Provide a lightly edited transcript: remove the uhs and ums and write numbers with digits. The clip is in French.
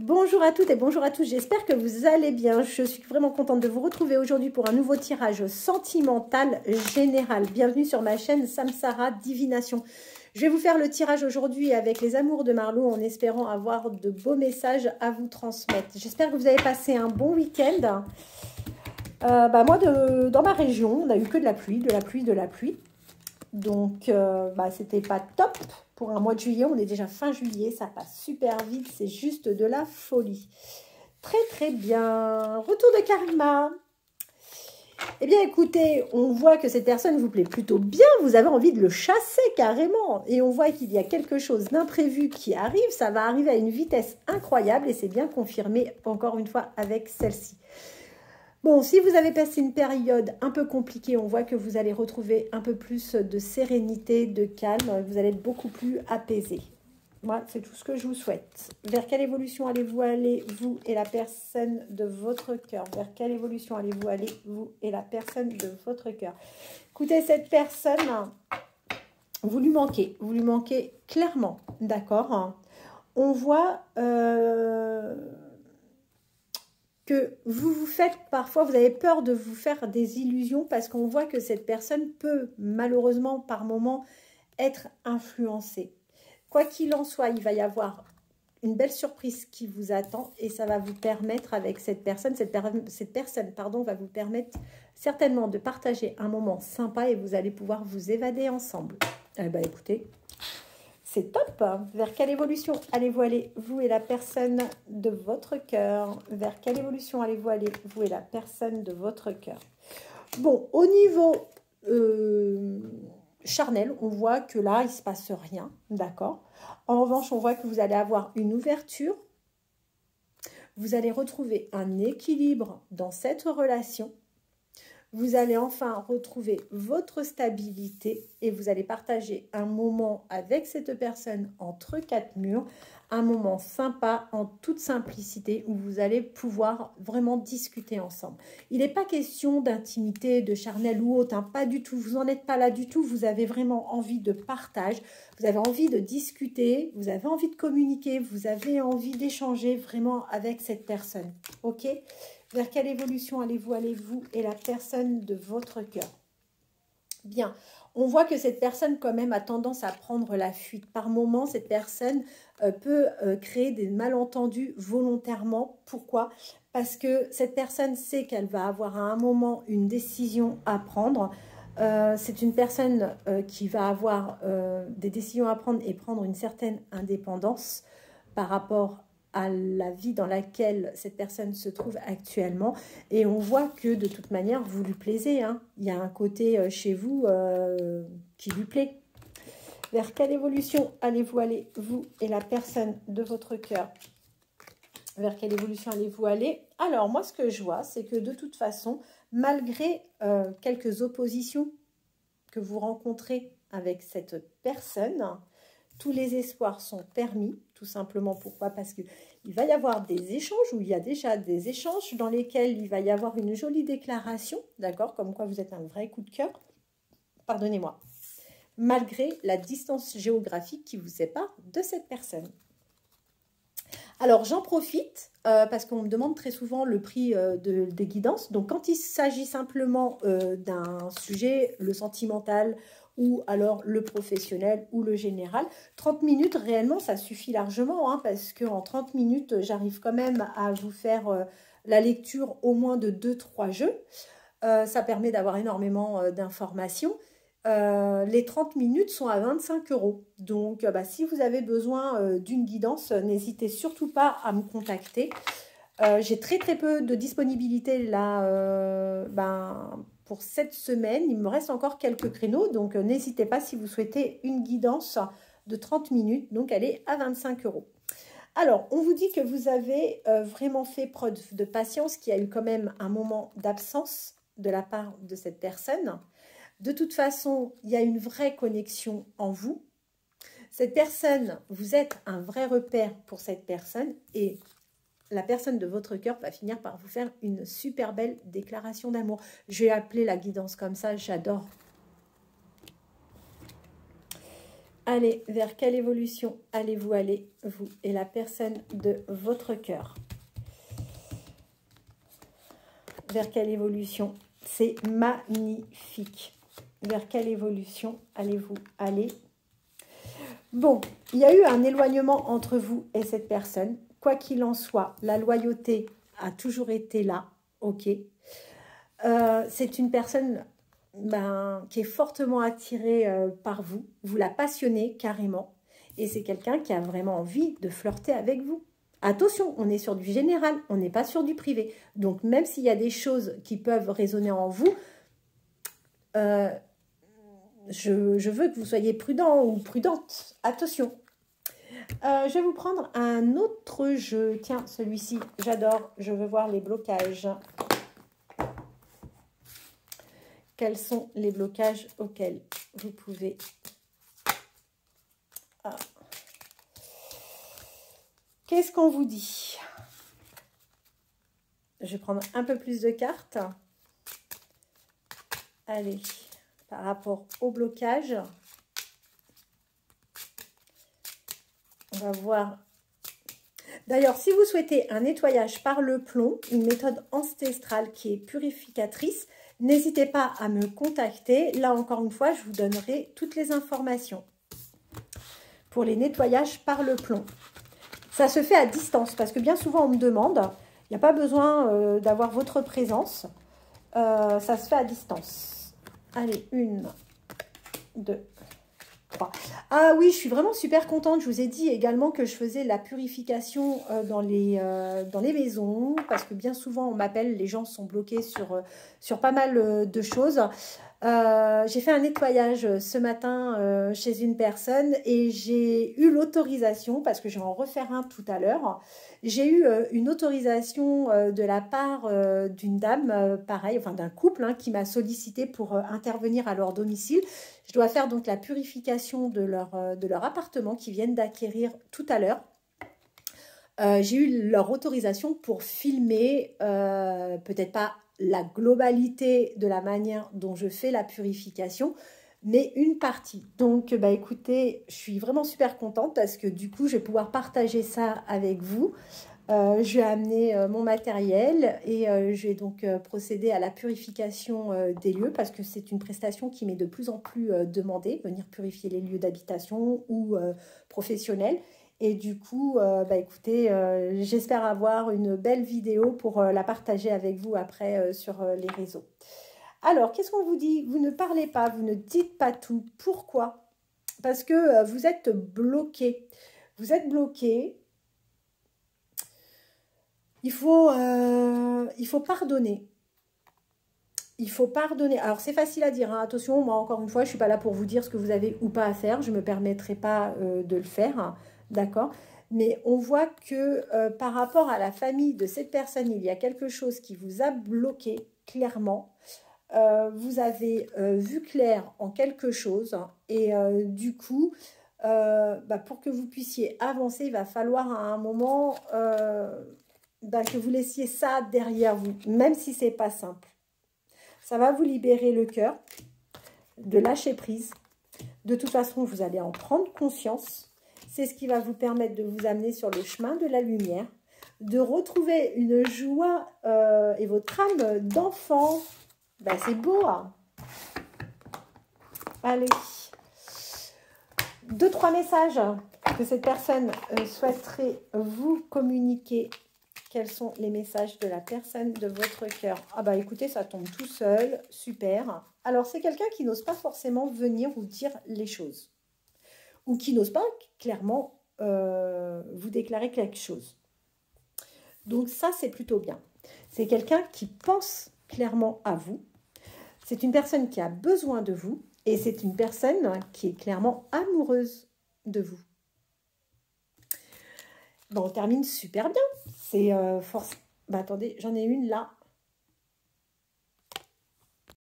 Bonjour à toutes et bonjour à tous, j'espère que vous allez bien. Je suis vraiment contente de vous retrouver aujourd'hui pour un nouveau tirage sentimental général. Bienvenue sur ma chaîne Samsara Divination. Je vais vous faire le tirage aujourd'hui avec les amours de Marlot en espérant avoir de beaux messages à vous transmettre. J'espère que vous avez passé un bon week-end. Moi, dans ma région, on n'a eu que de la pluie, de la pluie, de la pluie. Donc, c'était pas top pour un mois de juillet. On est déjà fin juillet, ça passe super vite. C'est juste de la folie. Très, très bien. Retour de Karima. Eh bien, écoutez, on voit que cette personne vous plaît plutôt bien. Vous avez envie de le chasser carrément. Et on voit qu'il y a quelque chose d'imprévu qui arrive. Ça va arriver à une vitesse incroyable et c'est bien confirmé encore une fois avec celle-ci. Bon, si vous avez passé une période un peu compliquée, on voit que vous allez retrouver un peu plus de sérénité, de calme. Vous allez être beaucoup plus apaisé. Moi, c'est tout ce que je vous souhaite. Vers quelle évolution allez-vous aller, vous et la personne de votre cœur? Vers quelle évolution allez-vous aller, vous et la personne de votre cœur? Écoutez, cette personne, vous lui manquez clairement, d'accord? On voit... que vous faites, parfois vous avez peur de vous faire des illusions parce qu'on voit que cette personne peut malheureusement par moment être influencée. Quoi qu'il en soit, il va y avoir une belle surprise qui vous attend et ça va vous permettre avec cette personne, va vous permettre certainement de partager un moment sympa et vous allez pouvoir vous évader ensemble. Eh bien écoutez, c'est top. Vers quelle évolution allez-vous aller, vous et la personne de votre cœur? Vers quelle évolution allez-vous aller, vous et la personne de votre cœur? Bon, au niveau charnel, on voit que là, il ne se passe rien, d'accord? En revanche, on voit que vous allez avoir une ouverture. Vous allez retrouver un équilibre dans cette relation. Vous allez enfin retrouver votre stabilité et vous allez partager un moment avec cette personne entre quatre murs, un moment sympa en toute simplicité où vous allez pouvoir vraiment discuter ensemble. Il n'est pas question d'intimité, de charnel ou autre, hein, pas du tout, vous n'en êtes pas là du tout, vous avez vraiment envie de partage, vous avez envie de discuter, vous avez envie de communiquer, vous avez envie d'échanger vraiment avec cette personne, ok ? Vers quelle évolution allez-vous aller, vous et la personne de votre cœur? Bien, on voit que cette personne quand même a tendance à prendre la fuite. Par moment, cette personne peut créer des malentendus volontairement. Pourquoi? Parce que cette personne sait qu'elle va avoir à un moment une décision à prendre. C'est une personne qui va avoir des décisions à prendre et prendre une certaine indépendance par rapport à la vie dans laquelle cette personne se trouve actuellement. Et on voit que de toute manière, vous lui plaisez, hein. Il y a un côté chez vous qui lui plaît. Vers quelle évolution allez-vous aller, vous et la personne de votre cœur? Vers quelle évolution allez-vous aller? Alors, moi, ce que je vois, c'est que de toute façon, malgré quelques oppositions que vous rencontrez avec cette personne, tous les espoirs sont permis, tout simplement. Pourquoi? Parce qu'il va y avoir des échanges, ou il y a déjà des échanges dans lesquels il va y avoir une jolie déclaration, d'accord? Comme quoi vous êtes un vrai coup de cœur, pardonnez-moi, malgré la distance géographique qui vous sépare de cette personne. Alors, j'en profite parce qu'on me demande très souvent le prix des guidances. Donc, quand il s'agit simplement d'un sujet, le sentimental, ou alors le professionnel ou le général. 30 minutes, réellement, ça suffit largement, hein, parce qu'en 30 minutes, j'arrive quand même à vous faire la lecture au moins de 2-3 jeux. Ça permet d'avoir énormément d'informations. Les 30 minutes sont à 25 €. Donc, si vous avez besoin d'une guidance, n'hésitez surtout pas à me contacter. J'ai très peu de disponibilité là pour cette semaine. Il me reste encore quelques créneaux, donc n'hésitez pas si vous souhaitez une guidance de 30 minutes. Donc, elle est à 25 €. Alors, on vous dit que vous avez vraiment fait preuve de patience, qu'il y a eu quand même un moment d'absence de la part de cette personne. De toute façon, il y a une vraie connexion en vous. Cette personne, vous êtes un vrai repère pour cette personne et la personne de votre cœur va finir par vous faire une super belle déclaration d'amour. Je vais appeler la guidance comme ça, j'adore. Allez, vers quelle évolution allez-vous aller, vous et la personne de votre cœur? Vers quelle évolution? C'est magnifique. Vers quelle évolution allez-vous aller? Bon, il y a eu un éloignement entre vous et cette personne. Quoi qu'il en soit, la loyauté a toujours été là, ok. C'est une personne qui est fortement attirée par vous. Vous la passionnez carrément. Et c'est quelqu'un qui a vraiment envie de flirter avec vous. Attention, on est sur du général, on n'est pas sur du privé. Donc, même s'il y a des choses qui peuvent résonner en vous, je veux que vous soyez prudent ou prudente. Attention. Je vais vous prendre un autre jeu. Tiens, celui-ci, j'adore. Je veux voir les blocages. Quels sont les blocages auxquels vous pouvez... Ah. Qu'est-ce qu'on vous dit? Je vais prendre un peu plus de cartes. Allez, par rapport au blocage, on va voir. D'ailleurs, si vous souhaitez un nettoyage par le plomb, une méthode ancestrale qui est purificatrice, n'hésitez pas à me contacter. Là, encore une fois, je vous donnerai toutes les informations pour les nettoyages par le plomb. Ça se fait à distance parce que bien souvent, on me demande, il n'y a pas besoin d'avoir votre présence. Ça se fait à distance. Allez, 1, 2, 3. Ah oui, je suis vraiment super contente. Je vous ai dit également que je faisais la purification dans les maisons parce que bien souvent, on m'appelle, les gens sont bloqués sur pas mal de choses. J'ai fait un nettoyage ce matin chez une personne et j'ai eu l'autorisation, parce que je vais en refaire un tout à l'heure, j'ai eu une autorisation de la part d'une dame, pareil, enfin d'un couple qui m'a sollicité pour intervenir à leur domicile. Je dois faire donc la purification de leur appartement qu'ils viennent d'acquérir tout à l'heure. J'ai eu leur autorisation pour filmer, peut-être pas la globalité de la manière dont je fais la purification, mais une partie. Donc, écoutez, je suis vraiment super contente parce que du coup, je vais pouvoir partager ça avec vous. Je vais amener mon matériel et je vais donc procéder à la purification des lieux parce que c'est une prestation qui m'est de plus en plus demandée, venir purifier les lieux d'habitation ou professionnels. Et du coup, écoutez, j'espère avoir une belle vidéo pour la partager avec vous après sur les réseaux. Alors, qu'est-ce qu'on vous dit? Vous ne parlez pas, vous ne dites pas tout. Pourquoi? Parce que vous êtes bloqué. Vous êtes bloqué. Il faut pardonner. Il faut pardonner. Alors, c'est facile à dire. Attention, moi, encore une fois, je ne suis pas là pour vous dire ce que vous avez ou pas à faire. Je ne me permettrai pas de le faire. D'accord? Mais on voit que par rapport à la famille de cette personne, il y a quelque chose qui vous a bloqué clairement. Vous avez vu clair en quelque chose et du coup, pour que vous puissiez avancer, il va falloir à un moment que vous laissiez ça derrière vous, même si ce n'est pas simple. Ça va vous libérer le cœur, de lâcher prise. De toute façon, vous allez en prendre conscience. C'est ce qui va vous permettre de vous amener sur le chemin de la lumière, de retrouver une joie et votre âme d'enfant. C'est beau. Hein. Allez. 2-3 messages que cette personne souhaiterait vous communiquer. Quels sont les messages de la personne de votre cœur? Écoutez, ça tombe tout seul. Super. Alors, c'est quelqu'un qui n'ose pas forcément venir vous dire les choses. Ou qui n'ose pas clairement vous déclarer quelque chose. Donc ça, c'est plutôt bien. C'est quelqu'un qui pense clairement à vous. C'est une personne qui a besoin de vous. Et c'est une personne qui est clairement amoureuse de vous. On termine super bien. C'est force. Attendez, j'en ai une là.